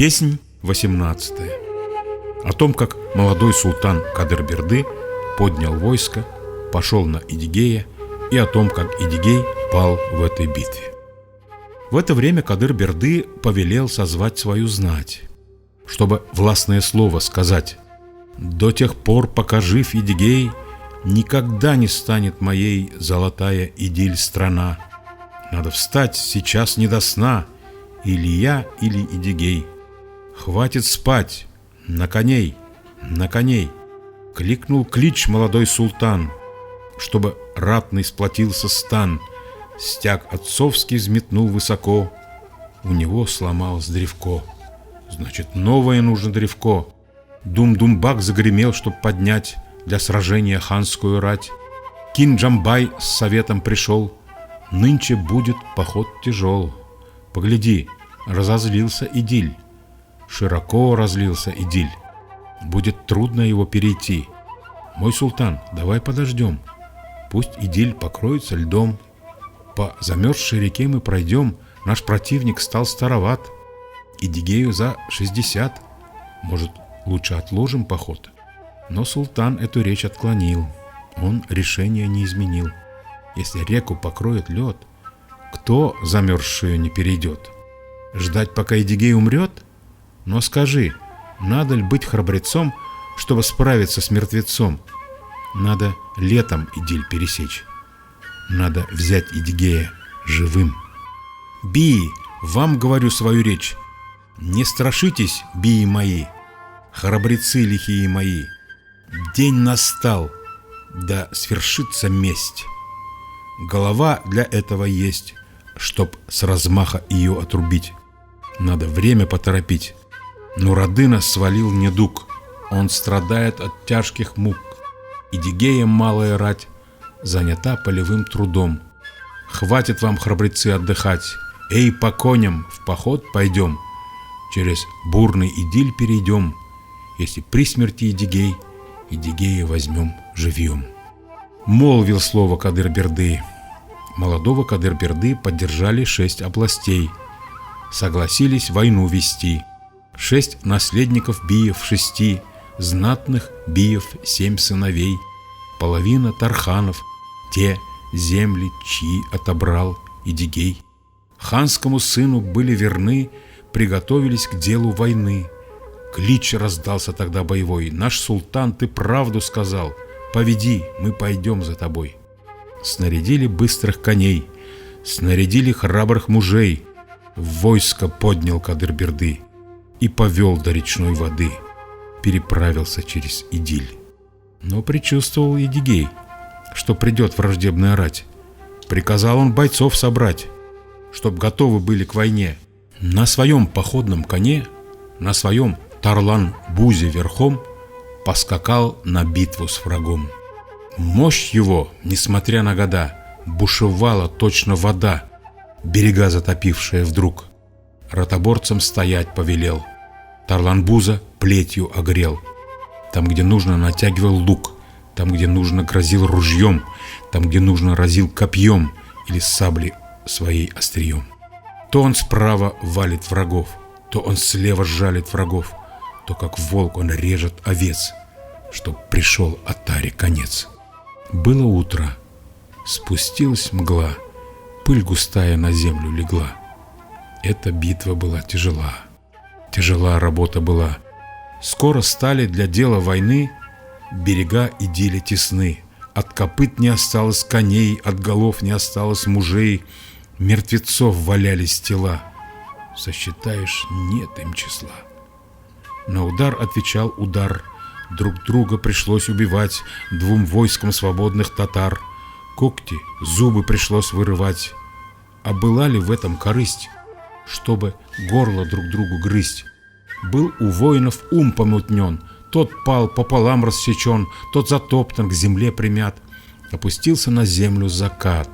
Песнь 18. О том, как молодой султан Кадыр-Берды поднял войско, пошел на Идигея, и о том, как Идигей пал в этой битве. В это время Кадыр-Берды повелел созвать свою знать, чтобы властное слово сказать: «До тех пор, пока жив Идигей, никогда не станет моей золотая Идиль страна. Надо встать сейчас не до сна, или я, или Идигей. Хватит спать, на коней, на коней!» Кликнул клич молодой султан, чтобы ратный сплотился стан. Стяг отцовский взметнул высоко, у него сломалось древко. Значит, новое нужно древко. Дум-думбак загремел, чтоб поднять для сражения ханскую рать. Кинь-Джамбай с советом пришел: нынче будет поход тяжел. Погляди, разозлился Идиль, широко разлился Идиль. Будет трудно его перейти. Мой султан, давай подождем. Пусть Идиль покроется льдом. По замерзшей реке мы пройдем. Наш противник стал староват. Идигею за 60. Может, лучше отложим поход? Но султан эту речь отклонил. Он решение не изменил. Если реку покроет лед, кто замерзшую не перейдет? Ждать, пока Идигей умрет? Но скажи, надо ли быть храбрецом, чтобы справиться с мертвецом? Надо летом Идиль пересечь. Надо взять Идигея живым. Бии, вам говорю свою речь. Не страшитесь, бии мои, храбрецы лихие мои. День настал, да свершится месть. Голова для этого есть, чтоб с размаха ее отрубить. Надо время поторопить. Нурадына свалил недуг, он страдает от тяжких мук. Идигея малая рать занята полевым трудом. Хватит вам, храбрецы, отдыхать. Эй, по коням, в поход пойдем. Через бурный Идиль перейдем. Если при смерти Идигей, Идигея возьмем живьем. Молвил слово Кадыр-Берды. Молодого Кадыр-Берды поддержали 6 областей. Согласились войну вести. 6 наследников биев 6, знатных биев 7 сыновей, половина тарханов, те земли, чьи отобрал Идигей. Ханскому сыну были верны, приготовились к делу войны. Клич раздался тогда боевой: наш султан, ты правду сказал, поведи, мы пойдем за тобой. Снарядили быстрых коней, снарядили храбрых мужей. В войско поднял Кадыр-Берды и повел до речной воды, переправился через Идиль. Но предчувствовал Идигей, что придет враждебная рать. Приказал он бойцов собрать, чтоб готовы были к войне. На своем походном коне, на своем Тарлан-Бузе верхом поскакал на битву с врагом. Мощь его, несмотря на года, бушевала точно вода, берега затопившая вдруг. Ротоборцам стоять повелел, Тарлан-Буза плетью огрел. Там, где нужно, натягивал лук, там, где нужно, грозил ружьем, там, где нужно, разил копьем или саблей своей острием. То он справа валит врагов, то он слева жалит врагов, то, как волк, он режет овец, чтоб пришел отаре конец. Было утро, спустилась мгла, пыль густая на землю легла. Эта битва была тяжела, тяжела работа была. Скоро стали для дела войны берега Идиля тесны. От копыт не осталось коней, от голов не осталось мужей. Мертвецов валялись тела, сосчитаешь, нет им числа. На удар отвечал удар, друг друга пришлось убивать 2 войскам свободных татар. Когти, зубы пришлось вырывать. А была ли в этом корысть, чтобы горло друг другу грызть? Был у воинов ум помутнен, тот пал пополам рассечен, тот затоптан, к земле примят. Опустился на землю закат,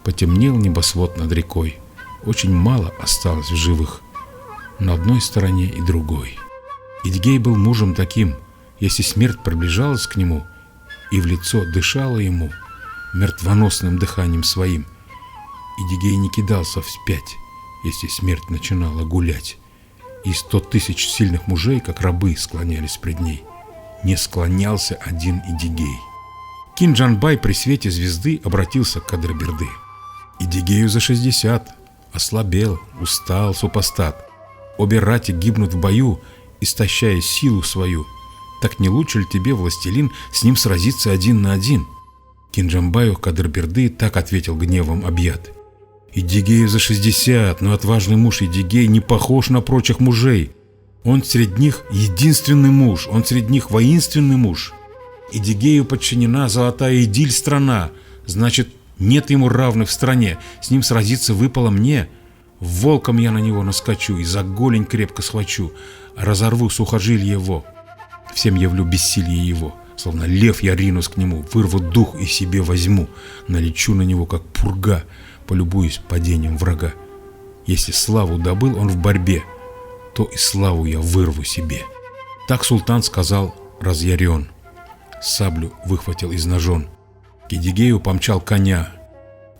потемнел небосвод над рекой. Очень мало осталось в живых на одной стороне и другой. Идигей был мужем таким, если смерть приближалась к нему и в лицо дышала ему мертвоносным дыханием своим, Идигей не кидался вспять, если смерть начинала гулять. и 100 тысяч сильных мужей, как рабы, склонялись пред ней. Не склонялся один Идигей. Кинджанбай при свете звезды обратился к Кадыр-Берды. «Идигею за 60, ослабел, устал супостат. Обе рати гибнут в бою, истощая силу свою. Так не лучше ли тебе, властелин, с ним сразиться один на один?» Кинджанбаю Кадыр-Берды так ответил гневом объят: «Идигею за 60, но отважный муж Идигей не похож на прочих мужей. Он среди них единственный муж, он среди них воинственный муж. Идигею подчинена золотая Идиль страна, значит, нет ему равных в стране, с ним сразиться выпало мне. Волком я на него наскочу и за голень крепко схвачу, разорву сухожилие его. Всем явлю бессилие его, словно лев я ринусь к нему, вырву дух и себе возьму, налечу на него, как пурга, полюбуюсь падением врага. Если славу добыл он в борьбе, то и славу я вырву себе». Так султан сказал разъярен. Саблю выхватил из ножон. К Идигею помчал коня.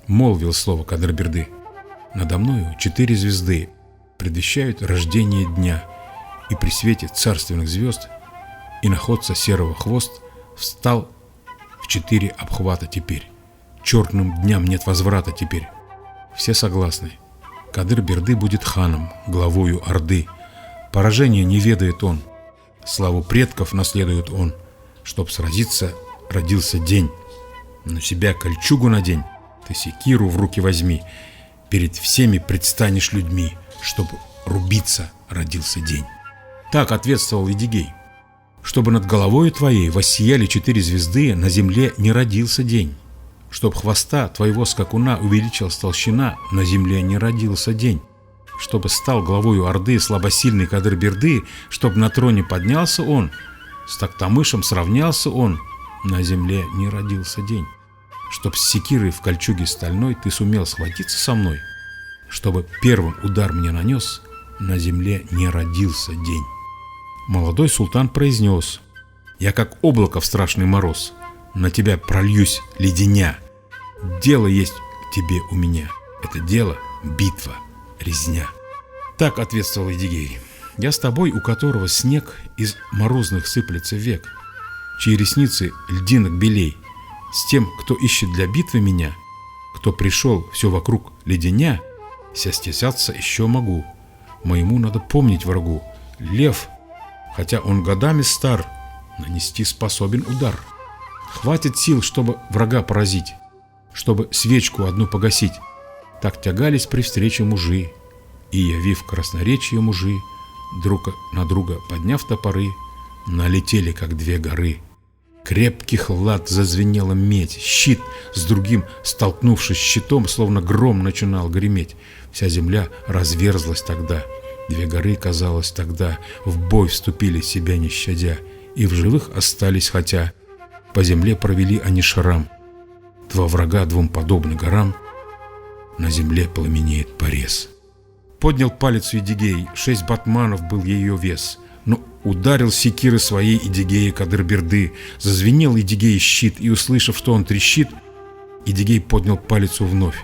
Молвил слово Кадыр-Берды: «Надо мною 4 звезды предвещают рождение дня, и при свете царственных звезд иноходца серого хвост встал в 4 обхвата теперь. Черным дням нет возврата теперь». Все согласны. Кадыр-Берды будет ханом, главою Орды. Поражения не ведает он, славу предков наследует он. Чтоб сразиться, родился день. На себя кольчугу надень, ты секиру в руки возьми, перед всеми предстанешь людьми, чтоб рубиться родился день. Так ответствовал Идигей. Чтобы над головою твоей воссияли 4 звезды, на земле не родился день. Чтоб хвоста твоего скакуна увеличилась толщина, на земле не родился день. Чтобы стал главою Орды слабосильный Кадыр-Берды, чтоб на троне поднялся он, с Токтамышем сравнялся он, на земле не родился день. Чтоб с секирой в кольчуге стальной ты сумел схватиться со мной, чтобы первым удар мне нанес, на земле не родился день. Молодой султан произнес: «Я как облако в страшный мороз, на тебя прольюсь леденя. Дело есть к тебе у меня, это дело битва, резня». Так ответствовал Идигей: «Я с тобой, у которого снег из морозных сыплется век, чьи ресницы льдинок белей, с тем, кто ищет для битвы меня, кто пришел все вокруг леденя, состязаться еще могу. Моему надо помнить врагу, лев, хотя он годами стар, нанести способен удар. Хватит сил, чтобы врага поразить, чтобы свечку одну погасить». Так тягались при встрече мужи, и, явив красноречие мужи, друг на друга подняв топоры, налетели, как 2 горы. Крепких лад зазвенела медь, щит с другим, столкнувшись щитом, словно гром начинал греметь. Вся земля разверзлась тогда, 2 горы, казалось, тогда в бой вступили, себя не щадя, и в живых остались, хотя по земле провели они шрам. 2 врага 2 подобны горам, на земле пламенеет порез. Поднял палец Идигей, 6 батманов был ее вес, но ударил секиры своей Идигея Кадыр-Берды. Зазвенел Идигей щит, и, услышав, что он трещит, Идигей поднял палец вновь.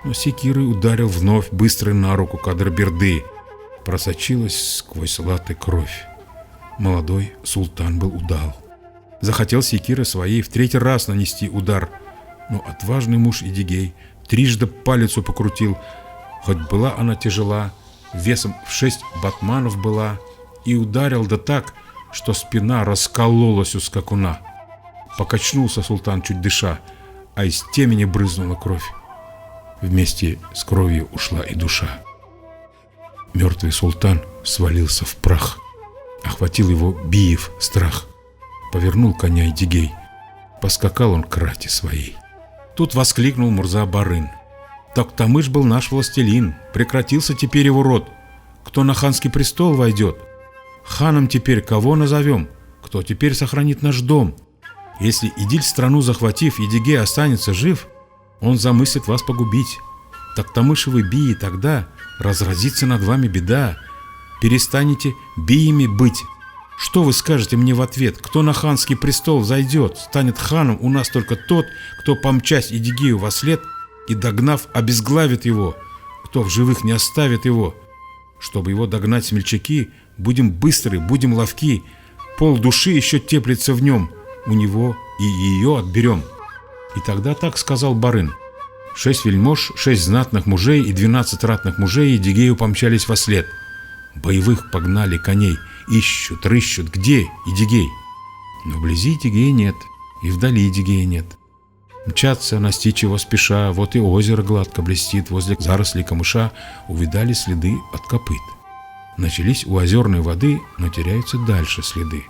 Но секирой ударил вновь быстрый на руку Кадыр-Берды. Просочилась сквозь латы кровь. Молодой султан был удал. Захотел секиры своей в 3-й раз нанести удар, но отважный муж Идигей трижды палицу покрутил. Хоть была она тяжела, весом в 6 батманов была, и ударил да так, что спина раскололась у скакуна. Покачнулся султан, чуть дыша, а из темени брызнула кровь. Вместе с кровью ушла и душа. Мертвый султан свалился в прах. Охватил его биев страх. Повернул коня Идигей. Поскакал он к рати своей. Тут воскликнул Мурза-Барын: «Токтамыш был наш властелин, прекратился теперь его род. Кто на ханский престол войдет? Ханом теперь кого назовем? Кто теперь сохранит наш дом? Если Идиль страну захватив, Идигей останется жив, он замыслит вас погубить. Токтамышевы бии тогда разразится над вами беда. Перестанете биями быть. Что вы скажете мне в ответ? Кто на ханский престол зайдет? Станет ханом у нас только тот, кто, помчась Идигею вослед и, догнав, обезглавит его, кто в живых не оставит его. Чтобы его догнать смельчаки, будем быстры, будем ловки. Пол души еще теплится в нем, у него и ее отберем. И тогда так сказал барин. 6 вельмож, 6 знатных мужей и 12 ратных мужей Едигею помчались вослед. Боевых погнали коней, ищут, рыщут, где Едигей? Но вблизи Едигея нет, и вдали Едигея нет. Мчатся, настичь его спеша, вот и озеро гладко блестит, возле зарослей камыша увидали следы от копыт. Начались у озерной воды, но теряются дальше следы.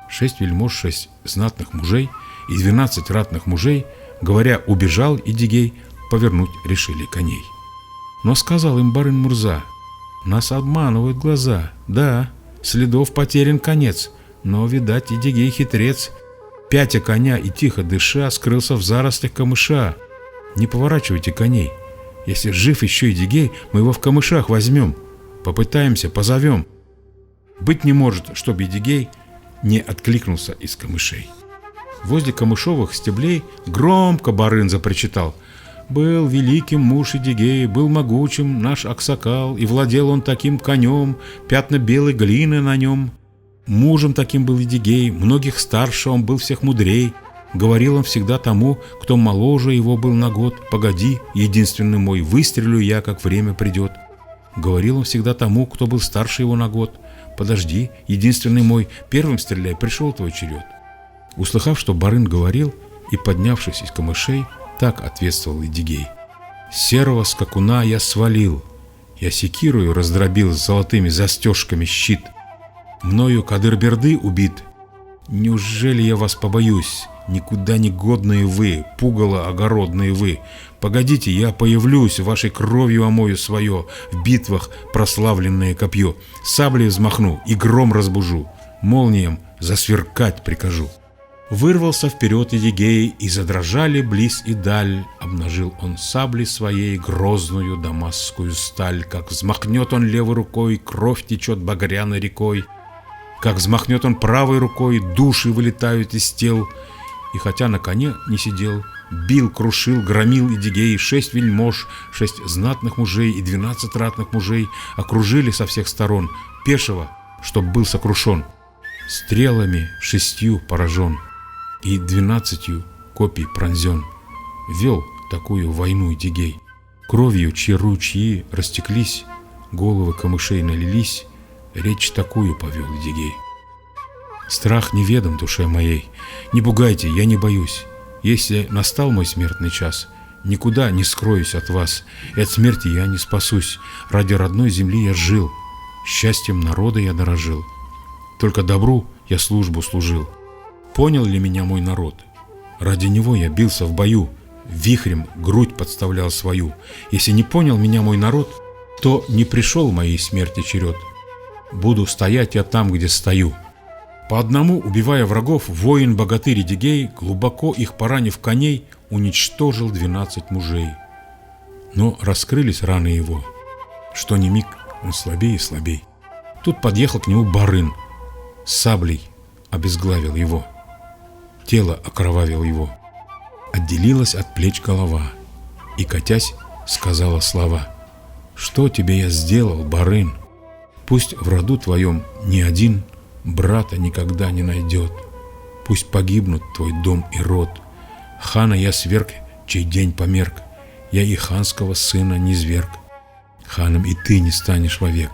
6 вельмож, 6 знатных мужей и 12 ратных мужей, говоря, убежал Едигей, повернуть решили коней. Но сказал им барин Мурза: нас обманывают глаза, да, следов потерян конец, но, видать, Едигей хитрец. Пятя коня и тихо дыша скрылся в зарослях камыша. Не поворачивайте коней. Если жив еще Едигей, мы его в камышах возьмем. Попытаемся, позовем. Быть не может, чтоб Едигей не откликнулся из камышей. Возле камышовых стеблей громко барин запричитал: был великим муж Едигей, был могучим наш аксакал, и владел он таким конем, пятна белой глины на нем. Мужем таким был Едигей, многих старше, он был всех мудрей. Говорил он всегда тому, кто моложе его был на год: погоди, единственный мой, выстрелю я, как время придет. Говорил он всегда тому, кто был старше его на год: подожди, единственный мой, первым стреляй, пришел твой черед. Услыхав, что барин говорил, и поднявшись из камышей, так ответствовал Едигей: серого скакуна я свалил, я секирою раздробил с золотыми застежками щит. Мною Кадыр-Берды убит. Неужели я вас побоюсь? Никуда не годные вы, пугало огородные вы. Погодите, я появлюсь, вашей кровью омою свое, в битвах прославленное копье. Саблей взмахну и гром разбужу, молниям засверкать прикажу. Вырвался вперед Едигей, и задрожали близ и даль. Обнажил он сабли своей грозную дамасскую сталь. Как взмахнет он левой рукой, кровь течет багряной рекой. Как взмахнет он правой рукой, души вылетают из тел. И хотя на коне не сидел, бил, крушил, громил Едигей 6 вельмож, 6 знатных мужей и 12 ратных мужей окружили со всех сторон пешего, чтоб был сокрушен. Стрелами 6 поражен и 12 копий пронзен. Вел такую войну Едигей. Кровью чьи ручьи растеклись, головы камышей налились, речь такую повел Едигей: страх неведом душе моей, не пугайте, я не боюсь. Если настал мой смертный час, никуда не скроюсь от вас, и от смерти я не спасусь. Ради родной земли я жил, счастьем народа я дорожил, только добру я службу служил. Понял ли меня мой народ? Ради него я бился в бою, вихрем грудь подставлял свою. Если не понял меня мой народ, то не пришел моей смерти черед. Буду стоять я там, где стою. По одному, убивая врагов, воин-богатырь Едигей, глубоко их поранив коней, уничтожил 12 мужей. Но раскрылись раны его, что ни миг он слабей и слабей. Тут подъехал к нему барин, с саблей обезглавил его, тело окровавил его. Отделилась от плеч голова, и, катясь, сказала слова: что тебе я сделал, барин? Пусть в роду твоем ни один брата никогда не найдет. Пусть погибнут твой дом и род. Хана я сверг, чей день померк. Я и ханского сына не зверг. Ханом и ты не станешь вовек.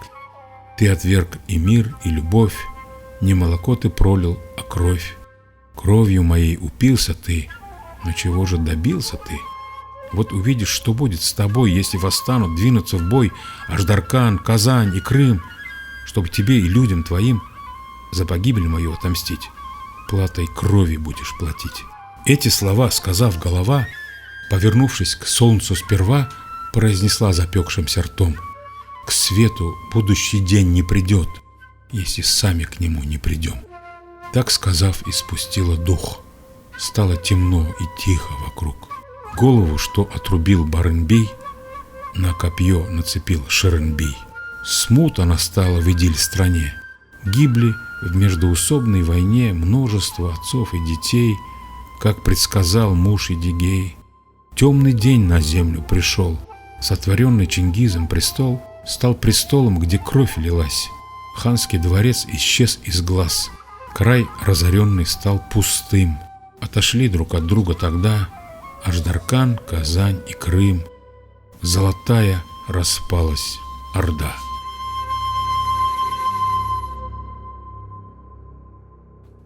Ты отверг и мир, и любовь. Не молоко ты пролил, а кровь. Кровью моей упился ты, но чего же добился ты? Вот увидишь, что будет с тобой, если восстанут двинуться в бой Аждаркан, Казань и Крым, чтобы тебе и людям твоим за погибель мою отомстить. Платой крови будешь платить. Эти слова, сказав голова, повернувшись к солнцу сперва, произнесла запекшимся ртом: к свету будущий день не придет, если сами к нему не придем. Так сказав, испустила дух. Стало темно и тихо вокруг. Голову, что отрубил Барынбей, на копье нацепил Шеренбей. Смута настала в Идиль-стране. Гибли в междоусобной войне множество отцов и детей, как предсказал муж Едигей. Темный день на землю пришел, сотворенный Чингизом престол стал престолом, где кровь лилась. Ханский дворец исчез из глаз. Край разоренный стал пустым. Отошли друг от друга тогда Аждаркан, Казань и Крым. Золотая распалась Орда.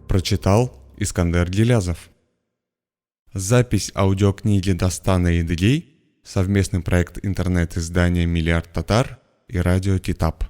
Прочитал Искандер Гилязов. Запись аудиокниги Дастана Идыгей — совместный проект интернет-издания «Миллиард татар» и радио Титап.